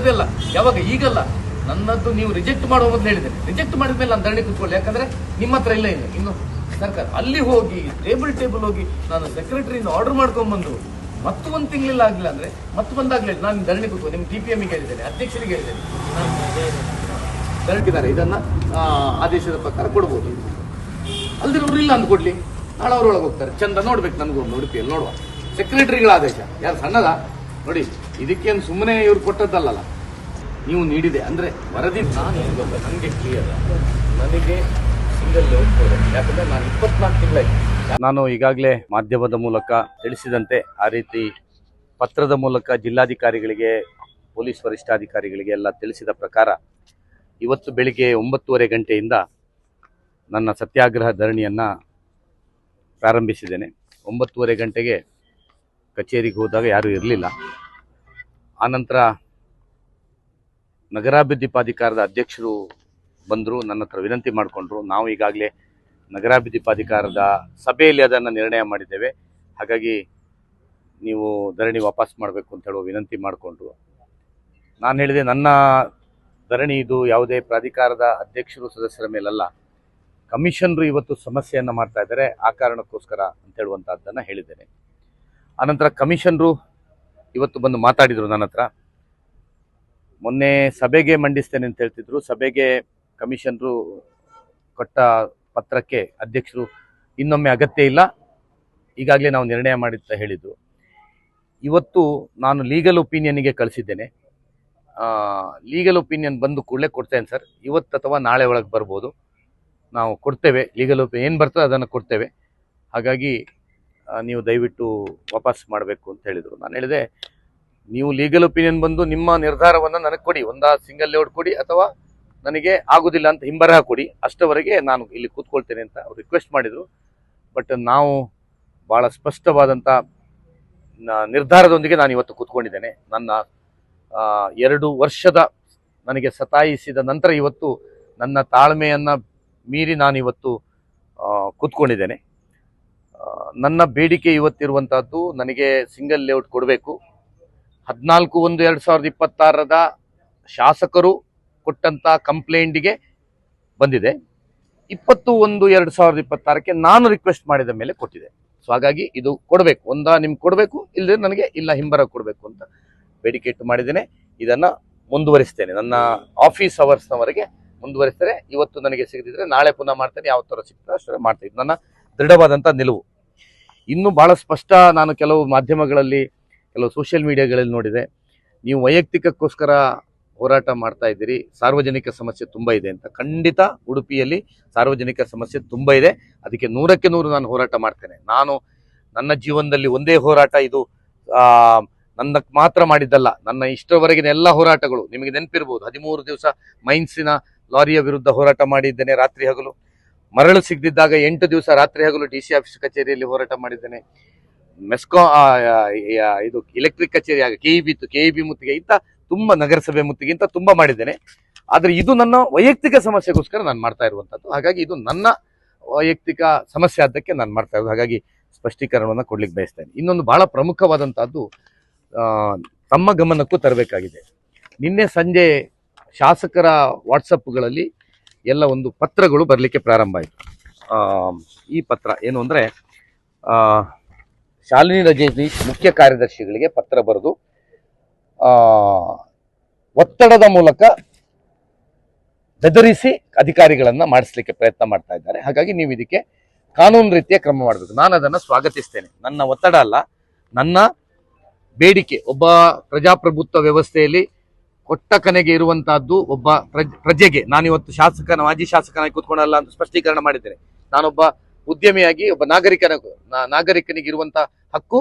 ಅದೆಲ್ಲ ಯಾವಾಗ ಈಗಲ್ಲ, ನನ್ನದ್ದು ನೀವು ರಿಜೆಕ್ಟ್ ಮಾಡುವ ಮೊದಲು ಹೇಳಿದ್ದೇನೆ. ರಿಜೆಕ್ಟ್ ಮಾಡಿದ ಮೇಲೆ ನಾನು ಧರಣಿ ಕೂತ್ಕೊಳ್ಳಿ, ಯಾಕಂದ್ರೆ ನಿಮ್ಮ ಹತ್ರ ಇಲ್ಲ ಇನ್ನು ಸರ್ಕಾರ. ಅಲ್ಲಿ ಹೋಗಿ ಟೇಬಲ್ ಹೋಗಿ ನಾನು ಸೆಕ್ರೆಟರಿಯಿಂದ ಆರ್ಡರ್ ಮಾಡ್ಕೊಂಡ್ಬಂದು ಮತ್ತು ಒಂದು ತಿಂಗಳಿಲ್ಲ ಆಗಲಿಲ್ಲ ಅಂದ್ರೆ ಮತ್ತೆ ಬಂದಾಗಲಿಲ್ಲ ನಾನು ಧರಣಿ ಕೂತ್ಕೊಂಡು ನಿಮ್ಮ DPMಗೆ ಹೇಳಿದ್ದೇನೆ, ಅಧ್ಯಕ್ಷರಿಗೆ ಹೇಳಿದ್ದೇನೆ, ಧರಣಿದ್ದಾರೆ ಇದನ್ನ ಆದೇಶದ ಪ್ರಕಾರ ಕೊಡ್ಬೋದು. ಅಲ್ದಿರೋರು ಇಲ್ಲ ಅಂದ್ಕೊಡ್ಲಿ, ನಾಳೆ ಅವರೊಳಗೆ ಹೋಗ್ತಾರೆ. ಚಂದ ನೋಡ್ಬೇಕು, ನನಗೊಮ್ಮೆ ಉಡುಪಿಯಲ್ಲಿ ನೋಡುವ ಸೆಕ್ರೆಟರಿಗಳ ಆದೇಶ ಯಾರು ಸಣ್ಣದ ನೋಡಿ. ಇದಕ್ಕೇನು ಸುಮ್ಮನೆ ಇವ್ರು ಕೊಟ್ಟದ್ದಲ್ಲ, ನೀವು ನೀಡಿದೆ ಅಂದ್ರೆ ವರದಿ. ನಾನು ನನಗೆ ಕ್ಲಿಯರ್, ನನಗೆ ಸಿಂಗಲ್ ಯಾಕಂದ್ರೆ ನಾನು 24 ತಿಂಗಳಾಯ್ತು. ನಾನು ಈಗಾಗಲೇ ಮಾಧ್ಯಮದ ಮೂಲಕ ತಿಳಿಸಿದಂತೆ ಆ ರೀತಿ ಪತ್ರದ ಮೂಲಕ ಜಿಲ್ಲಾಧಿಕಾರಿಗಳಿಗೆ, ಪೊಲೀಸ್ ವರಿಷ್ಠಾಧಿಕಾರಿಗಳಿಗೆ ಎಲ್ಲ ತಿಳಿಸಿದ ಪ್ರಕಾರ ಇವತ್ತು ಬೆಳಿಗ್ಗೆ 9:30 ಗಂಟೆಯಿಂದ ನನ್ನ ಸತ್ಯಾಗ್ರಹ ಧರಣಿಯನ್ನು ಪ್ರಾರಂಭಿಸಿದ್ದೇನೆ. 9:30 ಗಂಟೆಗೆ ಕಚೇರಿಗೆ ಹೋದಾಗ ಯಾರೂ ಇರಲಿಲ್ಲ. ಆನಂತರ ನಗರಾಭಿವೃದ್ಧಿ ಪ್ರಾಧಿಕಾರದ ಅಧ್ಯಕ್ಷರು ಬಂದರು, ನನ್ನ ಹತ್ರ ವಿನಂತಿ ಮಾಡಿಕೊಂಡ್ರು. ನಾವು ಈಗಾಗಲೇ ನಗರಾಭಿವೃದ್ಧಿ ಪ್ರಾಧಿಕಾರದ ಸಭೆಯಲ್ಲಿ ಅದನ್ನು ನಿರ್ಣಯ ಮಾಡಿದ್ದೇವೆ, ಹಾಗಾಗಿ ನೀವು ಧರಣಿ ವಾಪಸ್ ಮಾಡಬೇಕು ಅಂತ ಹೇಳುವ ವಿನಂತಿ ಮಾಡಿಕೊಂಡ್ರು. ನಾನು ಹೇಳಿದೆ, ನನ್ನ ಧರಣಿ ಇದು ಯಾವುದೇ ಪ್ರಾಧಿಕಾರದ ಅಧ್ಯಕ್ಷರು ಸದಸ್ಯರ ಮೇಲಲ್ಲ, ಕಮಿಷನರು ಇವತ್ತು ಸಮಸ್ಯೆಯನ್ನು ಮಾಡ್ತಾ ಇದ್ದಾರೆ, ಆ ಕಾರಣಕ್ಕೋಸ್ಕರ ಅಂತ ಹೇಳುವಂಥದ್ದನ್ನು ಹೇಳಿದ್ದೇನೆ. ಆನಂತರ ಕಮಿಷನರು ಇವತ್ತು ಬಂದು ಮಾತಾಡಿದರು ನನ್ನ ಹತ್ರ. ಮೊನ್ನೆ ಸಭೆಗೆ ಮಂಡಿಸ್ತೇನೆ ಅಂತ ಹೇಳ್ತಿದ್ರು, ಸಭೆಗೆ ಕಮಿಷನರು ಕೊಟ್ಟ ಪತ್ರಕ್ಕೆ ಅಧ್ಯಕ್ಷರು ಇನ್ನೊಮ್ಮೆ ಅಗತ್ಯ ಇಲ್ಲ, ಈಗಾಗಲೇ ನಾವು ನಿರ್ಣಯ ಮಾಡಿದ್ದ ಹೇಳಿದರು. ಇವತ್ತು ನಾನು ಲೀಗಲ್ ಒಪಿನಿಯನ್ಗೆ ಕಳಿಸಿದ್ದೇನೆ. ಲೀಗಲ್ ಒಪಿನಿಯನ್ ಬಂದು ಕೂಡಲೇ ಕೊಡ್ತೇನೆ ಸರ್, ಇವತ್ತು ಅಥವಾ ನಾಳೆ ಒಳಗೆ ಬರ್ಬೋದು, ನಾವು ಕೊಡ್ತೇವೆ. ಲೀಗಲ್ ಒಪಿನಿಯನ್ ಏನು ಬರ್ತದೆ ಅದನ್ನು ಕೊಡ್ತೇವೆ, ಹಾಗಾಗಿ ನೀವು ದಯವಿಟ್ಟು ವಾಪಸ್ ಮಾಡಬೇಕು ಅಂತ ಹೇಳಿದರು. ನಾನು ಹೇಳಿದೆ, ನೀವು ಲೀಗಲ್ ಒಪಿನಿಯನ್ ಬಂದು ನಿಮ್ಮ ನಿರ್ಧಾರವನ್ನು ನನಗೆ ಕೊಡಿ, ಒಂದಾ ಸಿಂಗಲ್ ಲೇಔಟ್ ಕೊಡಿ ಅಥವಾ ನನಗೆ ಆಗೋದಿಲ್ಲ ಅಂತ ಹಿಂಬರಹ ಕೊಡಿ, ಅಷ್ಟವರೆಗೆ ನಾನು ಇಲ್ಲಿ ಕೂತ್ಕೊಳ್ತೇನೆ ಅಂತ ಅವ್ರು ರಿಕ್ವೆಸ್ಟ್ ಮಾಡಿದರು. ಬಟ್ ನಾವು ಭಾಳ ಸ್ಪಷ್ಟವಾದಂಥ ನಿರ್ಧಾರದೊಂದಿಗೆ ನಾನು ಇವತ್ತು ಕೂತ್ಕೊಂಡಿದ್ದೇನೆ. ನನ್ನ 2 ವರ್ಷದ ನನಗೆ ಸತಾಯಿಸಿದ ನಂತರ ಇವತ್ತು ನನ್ನ ತಾಳ್ಮೆಯನ್ನು ಮೀರಿ ನಾನು ಇವತ್ತು ಕೂತ್ಕೊಂಡಿದ್ದೇನೆ. ನನ್ನ ಬೇಡಿಕೆ ಇವತ್ತಿರುವಂಥದ್ದು, ನನಗೆ ಸಿಂಗಲ್ ಲೇಔಟ್ ಕೊಡಬೇಕು. 14/1/2026 ಶಾಸಕರು ಕೊಟ್ಟಂಥ ಕಂಪ್ಲೇಂಟಿಗೆ ಬಂದಿದೆ. 20/1/2026 ನಾನು ರಿಕ್ವೆಸ್ಟ್ ಮಾಡಿದ ಮೇಲೆ ಕೊಟ್ಟಿದೆ. ಸೊ ಹಾಗಾಗಿ ಇದು ಕೊಡಬೇಕು, ಒಂದಾ ನಿಮ್ಗೆ ಕೊಡಬೇಕು, ಇಲ್ಲದೆ ನನಗೆ ಇಲ್ಲ ಹಿಂಬರ ಕೊಡಬೇಕು ಅಂತ ಬೇಡಿಕೆ ಇಟ್ಟು ಮಾಡಿದ್ದೇನೆ. ಇದನ್ನು ಮುಂದುವರಿಸ್ತೇನೆ, ನನ್ನ ಆಫೀಸ್ ಅವರ್ಸ್ನವರೆಗೆ ಮುಂದುವರಿಸ್ತೇನೆ. ಇವತ್ತು ನನಗೆ ಸಿಗದಿದ್ರೆ ನಾಳೆ ಪುನಃ ಮಾಡ್ತೇನೆ, ಯಾವ ಥರ ಸಿಗ್ತದೆ ಅಷ್ಟೇ ಮಾಡ್ತೇನೆ. ನನ್ನ ದೃಢವಾದಂಥ ನಿಲುವು ಇನ್ನೂ ಭಾಳ ಸ್ಪಷ್ಟ. ನಾನು ಕೆಲವು ಮಾಧ್ಯಮಗಳಲ್ಲಿ, ಕೆಲವು ಸೋಷಿಯಲ್ ಮೀಡಿಯಾಗಳಲ್ಲಿ ನೋಡಿದೆ, ನೀವು ವೈಯಕ್ತಿಕಕ್ಕೋಸ್ಕರ ಹೋರಾಟ ಮಾಡ್ತಾ ಇದ್ದೀರಿ, ಸಾರ್ವಜನಿಕ ಸಮಸ್ಯೆ ತುಂಬ ಇದೆ ಅಂತ. ಖಂಡಿತ ಉಡುಪಿಯಲ್ಲಿ ಸಾರ್ವಜನಿಕ ಸಮಸ್ಯೆ ತುಂಬ ಇದೆ, ಅದಕ್ಕೆ 100ಕ್ಕೆ 100 ನಾನು ಹೋರಾಟ ಮಾಡ್ತೇನೆ. ನಾನು ನನ್ನ ಜೀವನದಲ್ಲಿ ಒಂದೇ ಹೋರಾಟ ಇದು ನನ್ನ ಮಾತ್ರ ಮಾಡಿದ್ದಲ್ಲ, ನನ್ನ ಇಷ್ಟರವರೆಗಿನ ಎಲ್ಲ ಹೋರಾಟಗಳು ನಿಮಗೆ ನೆನಪಿರ್ಬೋದು. 13 ದಿವಸ ಮೈನ್ಸಿನ ಲಾರಿಯ ವಿರುದ್ಧ ಹೋರಾಟ ಮಾಡಿದ್ದೇನೆ, ರಾತ್ರಿ ಹಗಲು. ಮರಳು ಸಿಗದಿದ್ದಾಗ 8 ದಿವಸ ರಾತ್ರಿ ಹಗಲು DC ಆಫೀಸ್ ಕಚೇರಿಯಲ್ಲಿ ಹೋರಾಟ ಮಾಡಿದ್ದೇನೆ. ಮೆಸ್ಕಾಂ ಇದು ಎಲೆಕ್ಟ್ರಿಕ್ ಕಚೇರಿ ಆಗ KEB ಮುತ್ತಿಗೆ ಇಂಥ ತುಂಬ, ನಗರಸಭೆ ಮುತ್ತಿಗೆ ಇಂಥ ತುಂಬ ಮಾಡಿದ್ದೇನೆ. ಆದರೆ ಇದು ನನ್ನ ವೈಯಕ್ತಿಕ ಸಮಸ್ಯೆಗೋಸ್ಕರ ನಾನು ಮಾಡ್ತಾ ಇರುವಂಥದ್ದು. ಹಾಗಾಗಿ ಇದು ನನ್ನ ವೈಯಕ್ತಿಕ ಸಮಸ್ಯೆ ಆದ್ದಕ್ಕೆ ನಾನು ಮಾಡ್ತಾ ಇರೋದು. ಹಾಗಾಗಿ ಸ್ಪಷ್ಟೀಕರಣವನ್ನು ಕೊಡ್ಲಿಕ್ಕೆ ಬಯಸ್ತೇನೆ. ಇನ್ನೊಂದು ಬಹಳ ಪ್ರಮುಖವಾದಂಥದ್ದು ತಮ್ಮ ಗಮನಕ್ಕೂ ತರಬೇಕಾಗಿದೆ. ನಿನ್ನೆ ಸಂಜೆ ಶಾಸಕರ ವಾಟ್ಸಪ್ಗಳಲ್ಲಿ ಎಲ್ಲ ಒಂದು ಪತ್ರಗಳು ಬರಲಿಕ್ಕೆ ಪ್ರಾರಂಭ ಆಯಿತು. ಈ ಪತ್ರ ಏನು ಅಂದರೆ, ಶಾಲಿನಿ ರಜನೀಶ್ ಮುಖ್ಯ ಕಾರ್ಯದರ್ಶಿಗಳಿಗೆ ಪತ್ರ ಬರೆದು ಒತ್ತಡದ ಮೂಲಕ ಬೆದರಿಸಿ ಅಧಿಕಾರಿಗಳನ್ನು ಮಾಡಿಸ್ಲಿಕ್ಕೆ ಪ್ರಯತ್ನ ಮಾಡ್ತಾ ಇದ್ದಾರೆ. ಹಾಗಾಗಿ ನೀವು ಇದಕ್ಕೆ ಕಾನೂನು ರೀತಿಯ ಕ್ರಮ ಮಾಡಬೇಕು. ನಾನು ಅದನ್ನು ಸ್ವಾಗತಿಸ್ತೇನೆ. ನನ್ನ ಒತ್ತಡ ಅಲ್ಲ, ನನ್ನ ಬೇಡಿಕೆ. ಒಬ್ಬ ಪ್ರಜಾಪ್ರಭುತ್ವ ವ್ಯವಸ್ಥೆಯಲ್ಲಿ ಕೊಟ್ಟ ಕನೆಗೆ ಇರುವಂತಹದ್ದು ಒಬ್ಬ ಪ್ರಜೆಗೆ. ನಾನಿವತ್ತು ಮಾಜಿ ಶಾಸಕನಾಗಿ ಕೂತ್ಕೊಳ್ಳಲ್ಲ ಅಂತ ಸ್ಪಷ್ಟೀಕರಣ ಮಾಡಿದ್ದೇನೆ. ನಾನೊಬ್ಬ ಉದ್ಯಮಿಯಾಗಿ ಒಬ್ಬ ನಾಗರಿಕನಿಗೆ ಇರುವಂತಹ ಹಕ್ಕು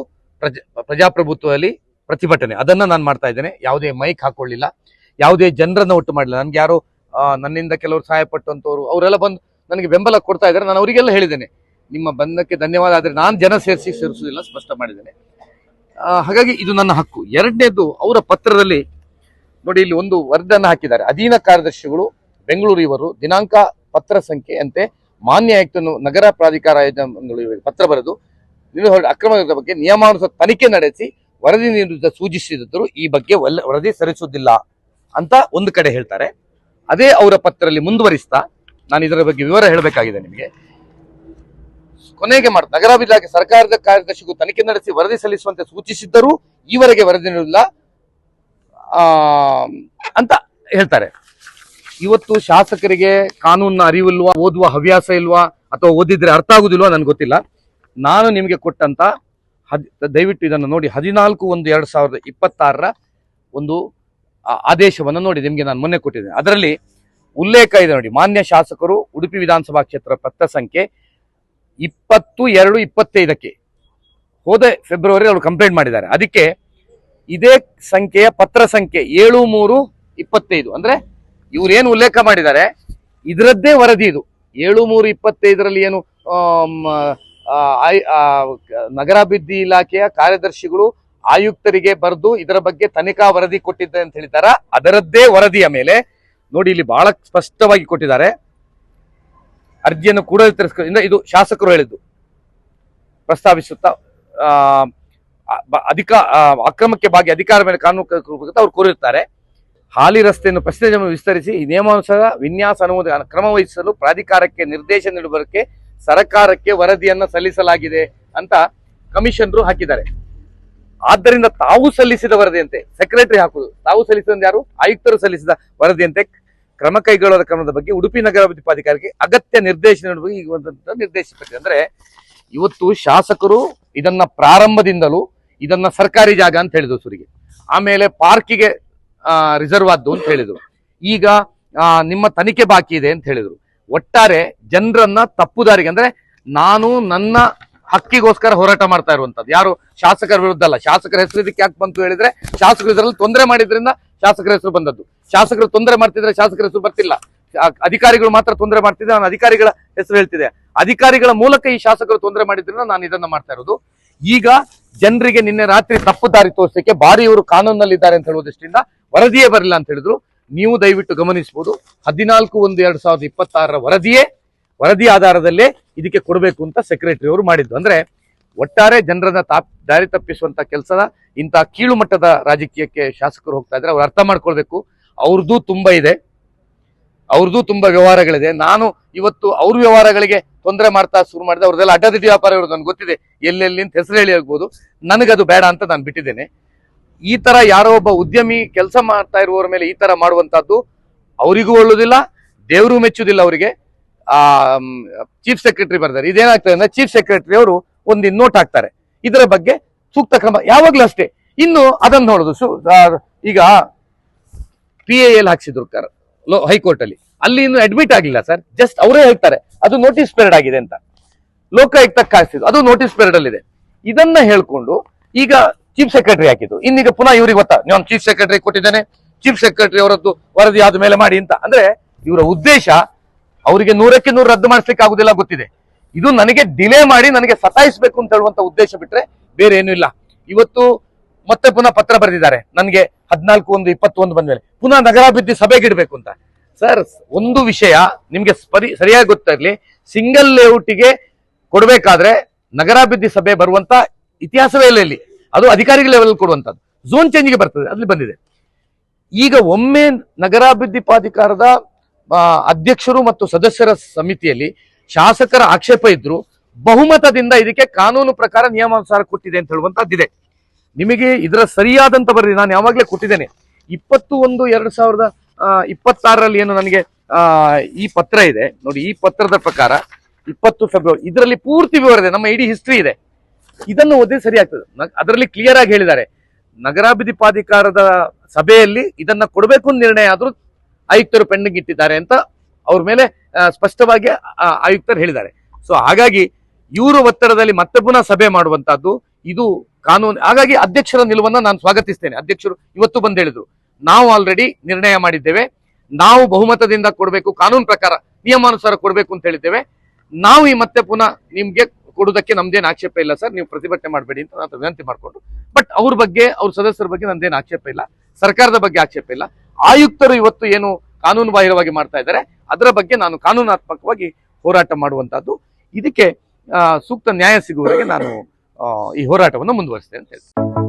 ಪ್ರಜಾಪ್ರಭುತ್ವದಲ್ಲಿ ಪ್ರತಿಭಟನೆ, ಅದನ್ನ ನಾನು ಮಾಡ್ತಾ ಇದ್ದೇನೆ. ಯಾವುದೇ ಮೈಕ್ ಹಾಕೊಳ್ಳಿಲ್ಲ, ಯಾವುದೇ ಜನರನ್ನ ಒಟ್ಟು ಮಾಡಲಿಲ್ಲ. ನನ್ಗೆ ಯಾರು ನನ್ನಿಂದ ಕೆಲವರು ಸಹಾಯ ಪಟ್ಟಂತವ್ರು ಅವರೆಲ್ಲ ಬಂದು ನನಗೆ ಬೆಂಬಲ ಕೊಡ್ತಾ ಇದ್ದಾರೆ. ನಾನು ಅವರಿಗೆಲ್ಲ ಹೇಳಿದ್ದೇನೆ, ನಿಮ್ಮ ಬಂಧಕ್ಕೆ ಧನ್ಯವಾದ, ಆದರೆ ನಾನು ಜನ ಸೇರಿಸುವುದಿಲ್ಲ, ಸ್ಪಷ್ಟ ಮಾಡಿದ್ದೇನೆ. ಹಾಗಾಗಿ ಇದು ನನ್ನ ಹಕ್ಕು. ಎರಡನೇದು, ಅವರ ಪತ್ರದಲ್ಲಿ ನೋಡಿ, ಇಲ್ಲಿ ಒಂದು ವರದಿಯನ್ನು ಹಾಕಿದ್ದಾರೆ. ಅಧೀನ ಕಾರ್ಯದರ್ಶಿಗಳು ಬೆಂಗಳೂರು ಇವರು ದಿನಾಂಕ ಪತ್ರ ಸಂಖ್ಯೆ ಅಂತೆ ಮಾನ್ಯ ಆಯುಕ್ತನು ನಗರ ಪ್ರಾಧಿಕಾರ ಪತ್ರ ಬರೆದು ಅಕ್ರಮದ ಬಗ್ಗೆ ನಿಯಮಾನುಸಾರ ತನಿಖೆ ನಡೆಸಿ ವರದಿ ನೀಡುವುದ ಸೂಚಿಸಿದ್ದರು. ಈ ಬಗ್ಗೆ ವರದಿ ಸಲ್ಲಿಸುವುದಿಲ್ಲ ಅಂತ ಒಂದು ಕಡೆ ಹೇಳ್ತಾರೆ. ಅದೇ ಅವರ ಪತ್ರದಲ್ಲಿ ಮುಂದುವರಿಸ್ತಾ ನಾನು ಇದರ ಬಗ್ಗೆ ವಿವರ ಹೇಳಬೇಕಾಗಿದೆ ನಿಮಗೆ. ಕೊನೆಗೆ ನಗರಾಭಿವೃದ್ಧಿ ಇಲಾಖೆ ಸರ್ಕಾರದ ಕಾರ್ಯದರ್ಶಿಗೂ ತನಿಖೆ ನಡೆಸಿ ವರದಿ ಸಲ್ಲಿಸುವಂತೆ ಸೂಚಿಸಿದ್ದರೂ ಈವರೆಗೆ ವರದಿ ನೀಡಿಲ್ಲ ಅಂತ ಹೇಳ್ತಾರೆ. ಇವತ್ತು ಶಾಸಕರಿಗೆ ಕಾನೂನಿನ ಅರಿವಿಲ್ವಾ, ಓದುವ ಹವ್ಯಾಸ ಇಲ್ವಾ, ಅಥವಾ ಓದಿದ್ರೆ ಅರ್ಥ ಆಗುದಿಲ್ವಾ ನನಗೆ ಗೊತ್ತಿಲ್ಲ. ನಾನು ನಿಮಗೆ ಕೊಟ್ಟಂತ ದಯವಿಟ್ಟು ಇದನ್ನು ನೋಡಿ, 14/1/2026 ಒಂದು ಆದೇಶವನ್ನು ನೋಡಿ, ನಿಮಗೆ ನಾನು ಮೊನ್ನೆ ಕೊಟ್ಟಿದ್ದೇನೆ. ಅದರಲ್ಲಿ ಉಲ್ಲೇಖ ಇದೆ ನೋಡಿ, ಮಾನ್ಯ ಶಾಸಕರು ಉಡುಪಿ ವಿಧಾನಸಭಾ ಕ್ಷೇತ್ರ ಪತ್ರ ಸಂಖ್ಯೆ 20/2/25 ಹೋದ ಫೆಬ್ರವರಿ ಅವರು ಕಂಪ್ಲೇಂಟ್ ಮಾಡಿದ್ದಾರೆ. ಅದಕ್ಕೆ ಇದೇ ಸಂಖ್ಯೆಯ ಪತ್ರ ಸಂಖ್ಯೆ 73/25 ಅಂದ್ರೆ ಇವ್ರು ಏನು ಉಲ್ಲೇಖ ಮಾಡಿದ್ದಾರೆ ಇದರದ್ದೇ ವರದಿ ಇದು. 73/25ರಲ್ಲಿ ಏನು ನಗರಾಭಿವೃದ್ಧಿ ಇಲಾಖೆಯ ಕಾರ್ಯದರ್ಶಿಗಳು ಆಯುಕ್ತರಿಗೆ ಬರೆದು ಇದರ ಬಗ್ಗೆ ತನಿಖಾ ವರದಿ ಕೊಟ್ಟಿದ್ದಾರೆ ಅಂತ ಹೇಳಿದಾರ, ಅದರದ್ದೇ ವರದಿಯ ಮೇಲೆ ನೋಡಿ ಇಲ್ಲಿ ಬಹಳ ಸ್ಪಷ್ಟವಾಗಿ ಕೊಟ್ಟಿದ್ದಾರೆ. ಅರ್ಜಿಯನ್ನು ಕೂಡ ಇದು ಶಾಸಕರು ಹೇಳಿದ್ದು ಪ್ರಸ್ತಾವಿಸುತ್ತಾ ಅಕ್ರಮಕ್ಕೆ ಭಾಗಿ ಅಧಿಕಾರ ಮೇಲೆ ಕಾನೂನು ಅವ್ರು ಕೋರಿರ್ತಾರೆ. ಹಾಲಿ ರಸ್ತೆಯನ್ನು ಪ್ರಶ್ನೆ ವಿಸ್ತರಿಸಿ ನಿಯಮಾನುಸಾರ ವಿನ್ಯಾಸ ಅನುಮೋದನೆ ಕ್ರಮ ವಹಿಸಲು ಪ್ರಾಧಿಕಾರಕ್ಕೆ ನಿರ್ದೇಶನ ನೀಡುವುದಕ್ಕೆ ಸರ್ಕಾರಕ್ಕೆ ವರದಿಯನ್ನ ಸಲ್ಲಿಸಲಾಗಿದೆ ಅಂತ ಕಮಿಷನರು ಹಾಕಿದ್ದಾರೆ. ಆದ್ದರಿಂದ ತಾವು ಸಲ್ಲಿಸಿದ ವರದಿಯಂತೆ ಸೆಕ್ರೆಟರಿ ಹಾಕುದು, ತಾವು ಸಲ್ಲಿಸಿದ ಯಾರು ಆಯುಕ್ತರು ಸಲ್ಲಿಸಿದ ವರದಿಯಂತೆ ಕ್ರಮ ಕೈಗೊಳ್ಳುವ ಕ್ರಮದ ಬಗ್ಗೆ ಉಡುಪಿ ನಗರಾಭಿವೃದ್ಧಿ ಪ್ರಾಧಿಕಾರಕ್ಕೆ ಅಗತ್ಯ ನಿರ್ದೇಶನ ನೀಡುವ ನಿರ್ದೇಶಿಸಿದೆ. ಅಂದ್ರೆ ಇವತ್ತು ಶಾಸಕರು ಇದನ್ನ ಪ್ರಾರಂಭದಿಂದಲೂ ಇದನ್ನ ಸರ್ಕಾರಿ ಜಾಗ ಅಂತ ಹೇಳಿದ್ರು ಸುರಿಗೆ, ಆಮೇಲೆ ಪಾರ್ಕಿಗೆ ರಿಸರ್ವ್ ಆದ್ದು ಅಂತ ಹೇಳಿದ್ರು, ಈಗ ನಿಮ್ಮ ತನಿಖೆ ಬಾಕಿ ಇದೆ ಅಂತ ಹೇಳಿದ್ರು. ಒಟ್ಟಾರೆ ಜನರನ್ನ ತಪ್ಪುದಾರಿಗೆ, ಅಂದ್ರೆ ನಾನು ನನ್ನ ಹಕ್ಕಿಗೋಸ್ಕರ ಹೋರಾಟ ಮಾಡ್ತಾ ಇರುವಂತದ್ದು, ಯಾರು ಶಾಸಕರ ವಿರುದ್ಧ ಅಲ್ಲ. ಶಾಸಕರ ಹೆಸರು ಇದಕ್ಕೆ ಯಾಕೆ ಬಂತು ಹೇಳಿದ್ರೆ, ಶಾಸಕರು ಇದರಲ್ಲಿ ತೊಂದರೆ ಮಾಡಿದ್ರಿಂದ ಶಾಸಕರ ಹೆಸರು ಬಂದದ್ದು. ಶಾಸಕರು ತೊಂದರೆ ಮಾಡ್ತಿದ್ರೆ ಶಾಸಕರ ಹೆಸರು ಬರ್ತಿಲ್ಲ. ಅಧಿಕಾರಿಗಳು ಮಾತ್ರ ತೊಂದರೆ ಮಾಡ್ತಿದ್ರೆ ನಾನು ಅಧಿಕಾರಿಗಳ ಹೆಸರು ಹೇಳ್ತಿದ್ದೆ. ಅಧಿಕಾರಿಗಳ ಮೂಲಕ ಈ ಶಾಸಕರು ತೊಂದರೆ ಮಾಡಿದ್ರಿಂದ ನಾನು ಇದನ್ನ ಮಾಡ್ತಾ ಇರೋದು. ಈಗ ಜನರಿಗೆ ನಿನ್ನೆ ರಾತ್ರಿ ತಪ್ಪು ದಾರಿ ತೋರಿಸಲಿಕ್ಕೆ ಬಾರಿ ಇವರು ಕಾನೂನಲ್ಲಿದ್ದಾರೆ ಅಂತ ಹೇಳುವ ದೃಷ್ಟಿಯಿಂದ ವರದಿಯೇ ಬರಲಿಲ್ಲ ಅಂತ ಹೇಳಿದ್ರು. ನೀವು ದಯವಿಟ್ಟು ಗಮನಿಸಬಹುದು, 14/1/2026 ವರದಿ ಆಧಾರದಲ್ಲೇ ಇದಕ್ಕೆ ಕೊಡಬೇಕು ಅಂತ ಸೆಕ್ರೆಟರಿ ಅವರು ಮಾಡಿದ್ದು. ಅಂದ್ರೆ ಒಟ್ಟಾರೆ ಜನರನ್ನ ದಾರಿ ತಪ್ಪಿಸುವಂತ ಕೆಲಸದ ಇಂಥ ಕೀಳು ಮಟ್ಟದ ರಾಜಕೀಯಕ್ಕೆ ಶಾಸಕರು ಹೋಗ್ತಾ ಇದ್ರೆ ಅವ್ರು ಅರ್ಥ ಮಾಡ್ಕೊಳ್ಬೇಕು. ಅವ್ರದ್ದು ತುಂಬಾ ಇದೆ, ಅವ್ರದ್ದು ತುಂಬಾ ವ್ಯವಹಾರಗಳಿದೆ. ನಾನು ಇವತ್ತು ಅವ್ರ ವ್ಯವಹಾರಗಳಿಗೆ ತೊಂದರೆ ಮಾಡ್ತಾ ಶುರು ಮಾಡಿದೆ. ಅವ್ರದೆಲ್ಲ ಅಡ್ಡದಿಡ್ಡಿ ವ್ಯಾಪಾರ ಇರೋದು ನನಗೆ ಗೊತ್ತಿದೆ, ಎಲ್ಲೆಲ್ಲಿ ಅಂತ ಹೆಸರು ಹೇಳಿ ಆಗ್ಬೋದು. ನನಗದು ಬೇಡ ಅಂತ ನಾನು ಬಿಟ್ಟಿದ್ದೇನೆ. ಈ ತರ ಯಾರೋ ಒಬ್ಬ ಉದ್ಯಮಿ ಕೆಲಸ ಮಾಡ್ತಾ ಇರುವವರ ಮೇಲೆ ಈ ತರ ಮಾಡುವಂತದ್ದು ಅವರಿಗೂ ಒಳ್ಳುದಿಲ್ಲ, ದೇವರು ಮೆಚ್ಚುದಿಲ್ಲ ಅವರಿಗೆ. ಚೀಫ್ ಸೆಕ್ರೆಟರಿ ಬರ್ತಾರೆ, ಇದೇನಾಗ್ತದೆ ಅಂದ್ರೆ ಚೀಫ್ ಸೆಕ್ರೆಟರಿ ಅವರು ಒಂದು ನೋಟ್ ಹಾಕ್ತಾರೆ, ಇದರ ಬಗ್ಗೆ ಸೂಕ್ತ ಕ್ರಮ ಯಾವಾಗ್ಲೂ ಅಷ್ಟೇ. ಇನ್ನು ಅದನ್ನು ನೋಡುದು, ಈಗ PIL ಹಾಕ್ಸಿದ್ರು ಹೈಕೋರ್ಟ್ ಅಲ್ಲಿ ಇನ್ನು ಅಡ್ಮಿಟ್ ಆಗಿಲ್ಲ ಸರ್, ಜಸ್ಟ್ ಅವರೇ ಹೇಳ್ತಾರೆ ಅದು ನೋಟಿಸ್ ಪೀರಿಯಡ್ ಆಗಿದೆ ಅಂತ. ಲೋಕಾಯುಕ್ತಕ್ಕೆ ಹಾಕ್ಸಿದ್ರು, ಅದು ನೋಟಿಸ್ ಪೀರಿಯಡ್ ಅಲ್ಲಿ ಇದೆ. ಇದನ್ನ ಹೇಳ್ಕೊಂಡು ಈಗ ಚೀಫ್ ಸೆಕ್ರೆಟರಿ ಹಾಕಿದ್ರು, ಇನ್ನೀಗ ಪುನಃ ಇವ್ರಿಗೆ ಗೊತ್ತಾ ನಾನು ಚೀಫ್ ಸೆಕ್ರೆಟರಿ ಕೊಟ್ಟಿದ್ದೇನೆ, ಚೀಫ್ ಸೆಕ್ರೆಟರಿ ಅವರದ್ದು ವರದಿ ಆದ ಮೇಲೆ ಮಾಡಿ ಅಂತ. ಅಂದ್ರೆ ಇವರ ಉದ್ದೇಶ ಅವರಿಗೆ 100ಕ್ಕೆ 100 ರದ್ದು ಮಾಡಿಸ್ಲಿಕ್ಕೆ ಆಗುದಿಲ್ಲ ಗೊತ್ತಿದೆ. ಇದು ನನಗೆ ಡಿಲೇ ಮಾಡಿ ನನಗೆ ಸತಾಯಿಸಬೇಕು ಅಂತ ಹೇಳುವಂತ ಉದ್ದೇಶ ಬಿಟ್ರೆ ಬೇರೆ ಏನೂ ಇಲ್ಲ. ಇವತ್ತು ಮತ್ತೆ ಪುನಃ ಪತ್ರ ಬರೆದಿದ್ದಾರೆ ನನಗೆ 14/1/21 ಬಂದ್ಮೇಲೆ ಪುನಃ ನಗರಾಭಿವೃದ್ಧಿ ಸಭೆಗಿಡ್ಬೇಕು ಅಂತ. ಸರ್, ಒಂದು ವಿಷಯ ನಿಮ್ಗೆ ಸರಿಯಾಗಿ ಗೊತ್ತಿರಲಿ, ಸಿಂಗಲ್ ಲೇಔಟಿಗೆ ಕೊಡ್ಬೇಕಾದ್ರೆ ನಗರಾಭಿವೃದ್ಧಿ ಸಭೆ ಬರುವಂತ ಇತಿಹಾಸವೇ ಇಲ್ಲ ಇಲ್ಲಿ. ಅದು ಅಧಿಕಾರಿಗಳ ಲೆವೆಲ್ ಕೊಡುವಂತದ್ದು, ಝೋನ್ ಚೇಂಜ್ಗೆ ಬರ್ತದೆ, ಅಲ್ಲಿ ಬಂದಿದೆ. ಈಗ ಒಮ್ಮೆ ನಗರಾಭಿವೃದ್ಧಿ ಪ್ರಾಧಿಕಾರದ ಅಧ್ಯಕ್ಷರು ಮತ್ತು ಸದಸ್ಯರ ಸಮಿತಿಯಲ್ಲಿ ಶಾಸಕರ ಆಕ್ಷೇಪ ಇದ್ರು ಬಹುಮತದಿಂದ ಇದಕ್ಕೆ ಕಾನೂನು ಪ್ರಕಾರ ನಿಯಮಾನುಸಾರ ಕೊಟ್ಟಿದೆ ಅಂತ ಹೇಳುವಂತದ್ದಿದೆ. ನಿಮಗೆ ಇದರ ಸರಿಯಾದಂತ ಬರ್ರಿ, ನಾನು ಯಾವಾಗಲೇ ಕೊಟ್ಟಿದ್ದೇನೆ. 21/1/2026 ಏನು ನನಗೆ ಈ ಪತ್ರ ಇದೆ ನೋಡಿ, ಈ ಪತ್ರದ ಪ್ರಕಾರ 20 ಫೆಬ್ರವರಿ ಇದರಲ್ಲಿ ಪೂರ್ತಿ ವಿವರ ಇದೆ, ನಮ್ಮ ಇಡೀ ಹಿಸ್ಟ್ರಿ ಇದೆ. ಇದನ್ನು ಓದಿ ಸರಿ ಆಗ್ತದೆ. ಅದರಲ್ಲಿ ಕ್ಲಿಯರ್ ಆಗಿ ಹೇಳಿದ್ದಾರೆ, ನಗರಾಭಿವೃದ್ಧಿ ಪ್ರಾಧಿಕಾರದ ಸಭೆಯಲ್ಲಿ ಇದನ್ನ ಕೊಡಬೇಕು ನಿರ್ಣಯ ಆದ್ರೂ ಆಯುಕ್ತರು ಪೆಂಡಿಂಗ್ ಇಟ್ಟಿದ್ದಾರೆ ಅಂತ ಅವ್ರ ಮೇಲೆ ಸ್ಪಷ್ಟವಾಗಿ ಆಯುಕ್ತರು ಹೇಳಿದ್ದಾರೆ. ಸೊ ಹಾಗಾಗಿ ಇವರು ಒತ್ತಡದಲ್ಲಿ ಮತ್ತೆ ಪುನಃ ಸಭೆ ಮಾಡುವಂತಹದ್ದು ಇದು ಕಾನೂನು. ಹಾಗಾಗಿ ಅಧ್ಯಕ್ಷರ ನಿಲುವನ್ನ ನಾನು ಸ್ವಾಗತಿಸ್ತೇನೆ. ಅಧ್ಯಕ್ಷರು ಇವತ್ತು ಬಂದು ಹೇಳಿದ್ರು, ನಾವು ಆಲ್ರೆಡಿ ನಿರ್ಣಯ ಮಾಡಿದ್ದೇವೆ, ನಾವು ಬಹುಮತದಿಂದ ಕೊಡಬೇಕು, ಕಾನೂನು ಪ್ರಕಾರ ನಿಯಮಾನುಸಾರ ಕೊಡಬೇಕು ಅಂತ ಹೇಳಿದ್ದೇವೆ. ನಾವು ಈ ಮತ್ತೆ ಪುನಃ ನಿಮ್ಗೆ ಕೊಡುವುದಕ್ಕೆ ನಮ್ದೇನು ಆಕ್ಷೇಪ ಇಲ್ಲ ಸರ್, ನೀವು ಪ್ರತಿಭಟನೆ ಮಾಡಬೇಡಿ ಅಂತ ನಾನು ವಿನಂತಿ ಮಾಡಿಕೊಂಡು, ಬಟ್ ಅವ್ರ ಬಗ್ಗೆ ಅವ್ರ ಸದಸ್ಯರ ಬಗ್ಗೆ ನಂದೇನು ಆಕ್ಷೇಪ ಇಲ್ಲ, ಸರ್ಕಾರದ ಬಗ್ಗೆ ಆಕ್ಷೇಪ ಇಲ್ಲ. ಆಯುಕ್ತರು ಇವತ್ತು ಏನು ಕಾನೂನು ಬಾಹಿರವಾಗಿ ಮಾಡ್ತಾ ಇದ್ದಾರೆ ಅದರ ಬಗ್ಗೆ ನಾನು ಕಾನೂನಾತ್ಮಕವಾಗಿ ಹೋರಾಟ ಮಾಡುವಂತಹದ್ದು, ಇದಕ್ಕೆ ಸೂಕ್ತ ನ್ಯಾಯ ಸಿಗುವವರೆಗೆ ನಾನು ಈ ಹೋರಾಟವನ್ನು ಮುಂದುವರಿಸ್ತೇನೆ ಅಂತ ಹೇಳ್ತೀನಿ.